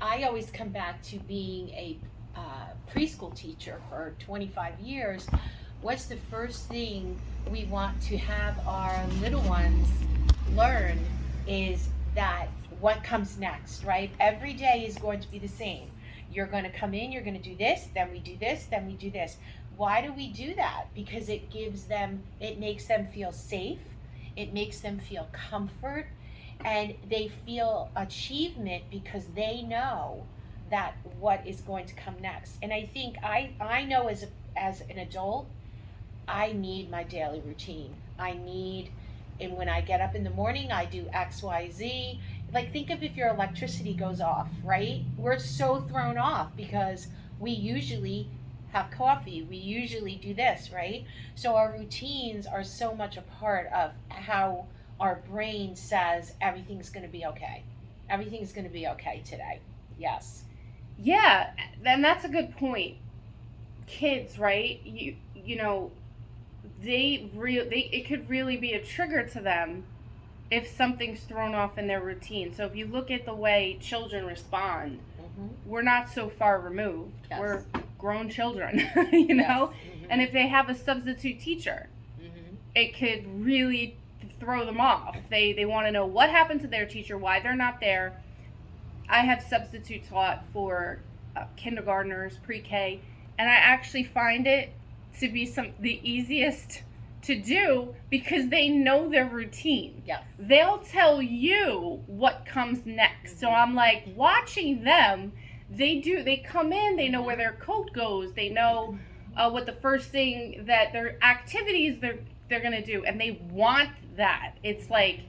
I always come back to being a preschool teacher for 25 years. What's the first thing we want to have our little ones learn is that what comes next, right? Every day is going to be the same. You're going to come in, you're going to do this, then we do this, then we do this. Why do we do that? Because it makes them feel safe, it makes them feel comfort, and they feel achievement because they know that what is going to come next. And I think I know as an adult, I need my daily routine. And when I get up in the morning, I do XYZ. Like, think of if your electricity goes off, right? We're so thrown off because we usually have coffee. We usually do this, right? So our routines are so much a part of how our brain says everything's going to be okay. Everything's going to be okay today. Yes. Yeah, and that's a good point. Kids, right? You know, they it could really be a trigger to them if something's thrown off in their routine. So if you look at the way children respond, we're not so far removed. Yes. We're grown children, you know? Yes. And if they have a substitute teacher, it could really throw them off. They want to know what happened to their teacher, why they're not there. I have substitute taught for kindergartners, pre-K, and I actually find it to be the easiest to do because they know their routine. Yes. They'll tell you what comes next. So I'm like watching them. They come in, they know where their coat goes, they know what the first thing that their activities they're gonna do, and they want that. It's like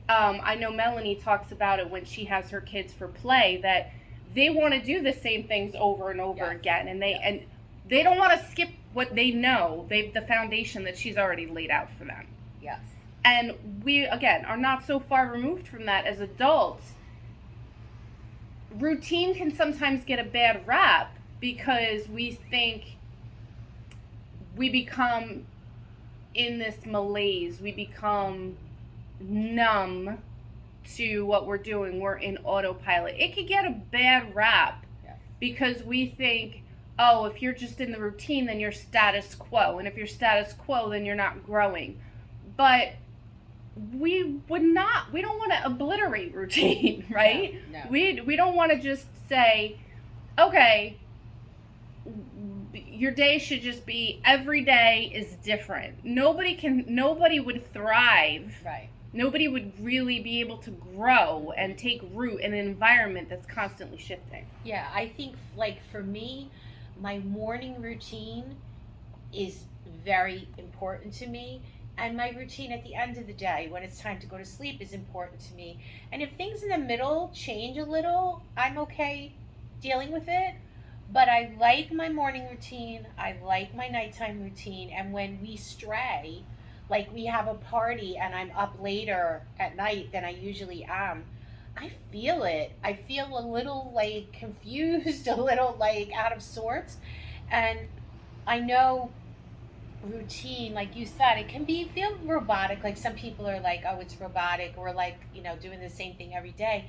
I know Melanie talks about it when she has her kids for play, that they want to do the same things over and over again, and they don't want to skip what they know. They've the foundation that she's already laid out for them. Yes. And we again are not so far removed from that as adults. Routine can sometimes get a bad rap because we think we become in this malaise. We become numb to what we're doing. We're in autopilot. It could get a bad rap because we think, oh, if you're just in the routine, then you're status quo. And if you're status quo, then you're not growing. But we don't want to obliterate routine, right? No. We don't want to just say, okay, your day should just be every day is different. Nobody would thrive. Right. Nobody would really be able to grow and take root in an environment that's constantly shifting. Yeah, I think, like, for me, my morning routine is very important to me. And my routine at the end of the day, when it's time to go to sleep, is important to me. And if things in the middle change a little, I'm okay dealing with it. But I like my morning routine. I like my nighttime routine. And when we stray, like we have a party and I'm up later at night than I usually am, I feel it. I feel a little like confused, a little like out of sorts. And I know routine, like you said, it can feel robotic. Like some people are like, oh, it's robotic. We're like, doing the same thing every day.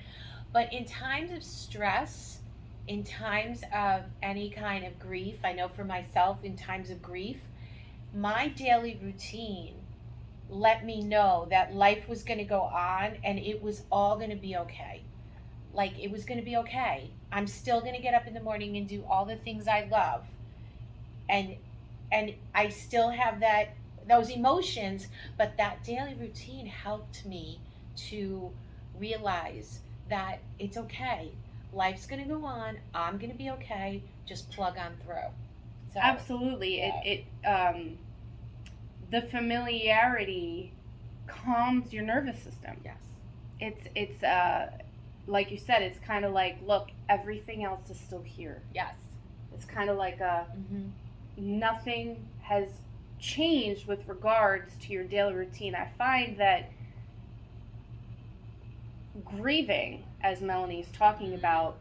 But in times of stress, in times of any kind of grief, I know for myself, in times of grief, my daily routine let me know that life was going to go on and it was all going to be okay. Like, it was going to be okay. I'm still going to get up in the morning and do all the things I love. And I still have those emotions, but that daily routine helped me to realize that it's okay. Life's going to go on. I'm going to be okay. Just plug on through. So, absolutely. Yeah. The familiarity calms your nervous system. Yes. It's like you said, it's kind of like, look, everything else is still here. Yes. It's kind of like nothing has changed with regards to your daily routine. I find that grieving, as Melanie's talking about,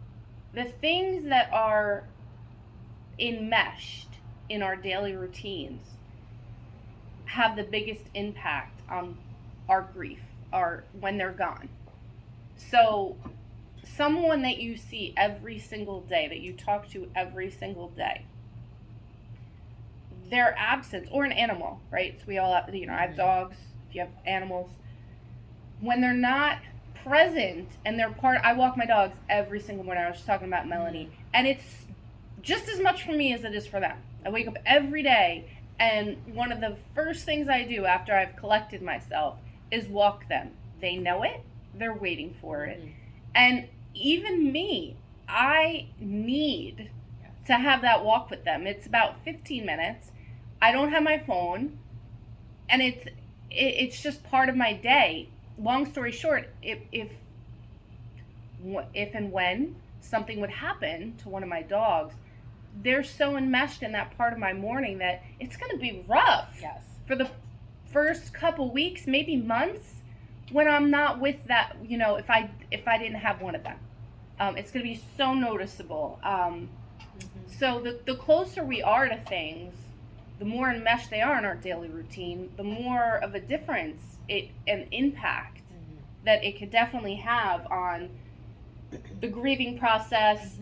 the things that are enmeshed in our daily routines have the biggest impact on our grief, or when they're gone. So someone that you see every single day, that you talk to every single day, their absence, or an animal, right? So we all have, I have dogs, if you have animals, when they're not present and they're part, I walk my dogs every single morning. I was just talking about Melanie, and it's just as much for me as it is for them. I wake up every day, and one of the first things I do after I've collected myself is walk them. They know it, they're waiting for it. And even me, I need to have that walk with them. It's about 15 minutes. I don't have my phone, and it's just part of my day. Long story short, if and when something would happen to one of my dogs, they're so enmeshed in that part of my morning that it's going to be rough. Yes. For the first couple weeks, maybe months, when I'm not with that, if I didn't have one of them, it's going to be so noticeable. So the closer we are to things, the more enmeshed they are in our daily routine, the more of a difference an impact that it could definitely have on the grieving process.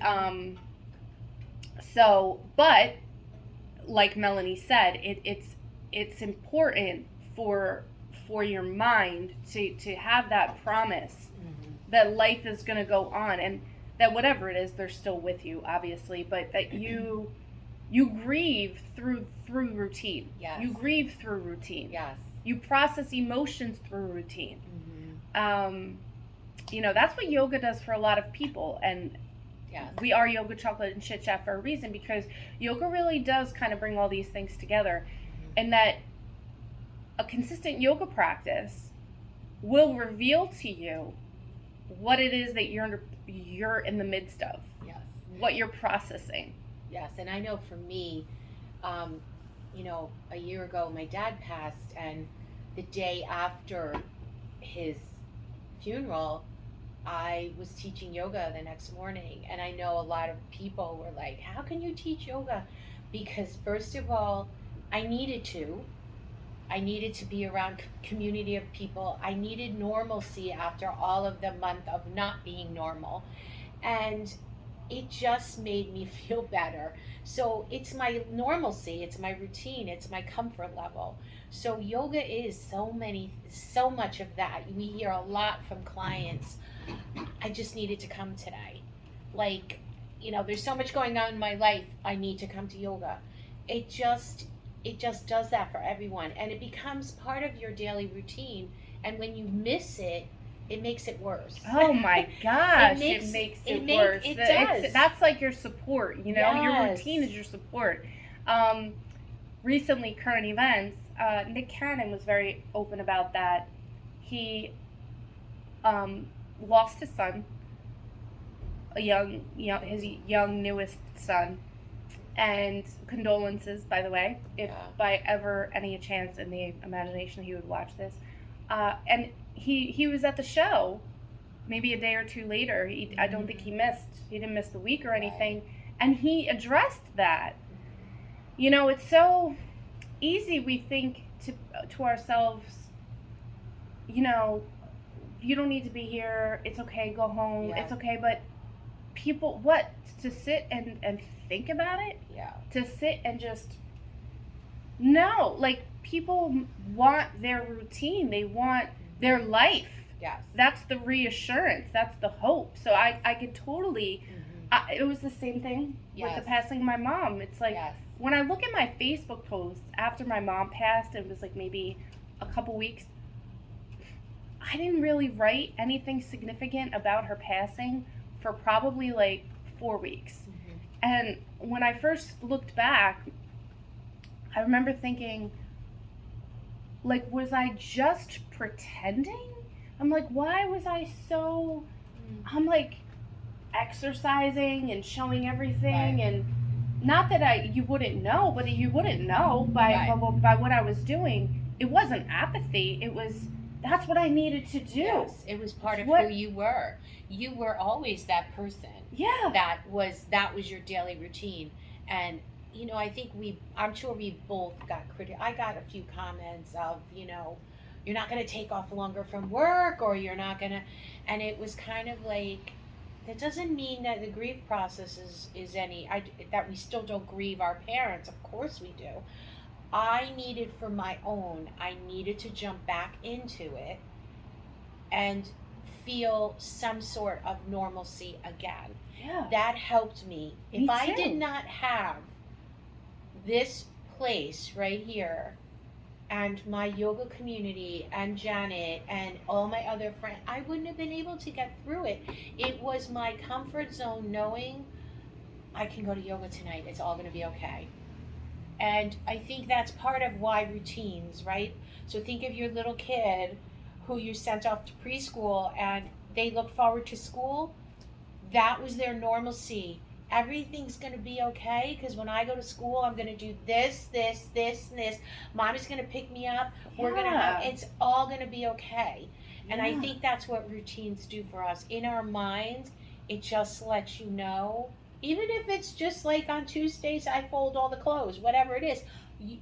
But like Melanie said, it's important for your mind to have that promise that life is going to go on, and that whatever it is, they're still with you, obviously, but that you grieve through routine. Yes. You grieve through routine. Yes. You process emotions through routine. That's what yoga does for a lot of people, and we are Yoga Chocolate and Chit Chat for a reason, because yoga really does kind of bring all these things together, and that a consistent yoga practice will reveal to you what it is that you're in the midst of. Yes. What you're processing. Yes, and I know for me, a year ago my dad passed, and the day after his funeral, I was teaching yoga the next morning, and I know a lot of people were like, how can you teach yoga? Because first of all, I needed to be around community of people. I needed normalcy after all of the month of not being normal, and it just made me feel better. So it's my normalcy, it's my routine, it's my comfort level. So yoga is so much of that. We hear a lot from clients, I just needed to come today. Like, there's so much going on in my life, I need to come to yoga. It just does that for everyone, and it becomes part of your daily routine, and when you miss it, it makes it worse. Oh my gosh, it makes it worse. It does. That's like your support, Yes. Your routine is your support. Recently, current events, Nick Cannon was very open about that. He lost his son, his young newest son, and condolences, by the way, if by ever any chance in the imagination he would watch this. And he was at the show maybe a day or two later. I don't think he didn't miss the week or anything, and he addressed that. It's so easy, we think to ourselves, you don't need to be here, it's okay, go home, it's okay. But people, to sit and think about it, to sit and just people want their routine, they want their life. Yes. That's the reassurance, that's the hope. So I could totally it was the same thing with the passing of my mom. It's like, when I look at my Facebook posts after my mom passed, it was like maybe a couple weeks, I didn't really write anything significant about her passing for probably like 4 weeks. And when I first looked back, I remember thinking, like, was I just pretending? I'm like, why was I so, I'm like exercising and showing everything, and not that you wouldn't know, but you wouldn't know by what I was doing. It wasn't apathy, that's what I needed to do. Yes, it was part of who you were. You were always that person. Yeah. That was your daily routine. And I think I'm sure we both got I got a few comments of, you're not going to take off longer from work, or you're not going to, and it was kind of like, that doesn't mean that the grief process is that we still don't grieve our parents. Of course we do. I needed for my own, I needed to jump back into it and feel some sort of normalcy again. Yeah. That helped me. Me If I too. did not have this place right here and my yoga community and Janet and all my other friends, I wouldn't have been able to get through it. It was my comfort zone knowing I can go to yoga tonight. It's all going to be okay. And I think that's part of why routines, right? So think of your little kid who you sent off to preschool and they look forward to school. That was their normalcy. Everything's going to be okay because when I go to school, I'm going to do this, this, this, and this. Mommy's going to pick me up. We're going to have, it's all going to be okay. And I think that's what routines do for us. In our minds, it just lets you know, even if it's just like on Tuesdays, I fold all the clothes, whatever it is,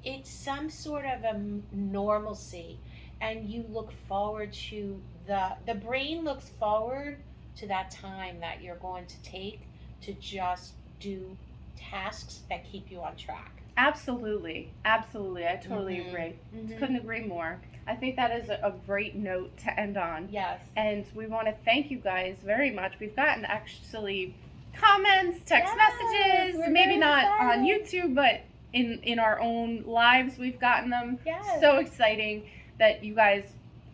it's some sort of a normalcy. And you look forward to the brain looks forward to that time that you're going to take to just do tasks that keep you on track. Absolutely. Absolutely. I totally agree. Couldn't agree more. I think that is a great note to end on. Yes. And we want to thank you guys very much. We've gotten actually comments, text messages, maybe not on YouTube, but in our own lives we've gotten them. Yes. So exciting that you guys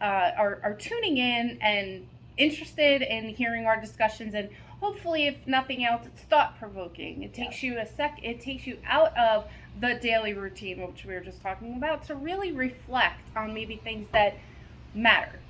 are tuning in and interested in hearing our discussions, and hopefully, if nothing else, it's thought-provoking. It takes you it takes you out of the daily routine, which we were just talking about, to really reflect on maybe things that matter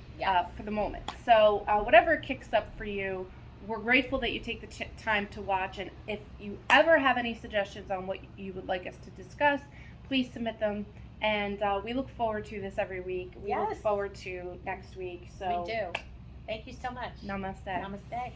for the moment. So whatever it kicks up for you, we're grateful that you take the time to watch, and if you ever have any suggestions on what you would like us to discuss, please submit them. And we look forward to this every week. We look forward to next week. So we do. Thank you so much. Namaste. Namaste.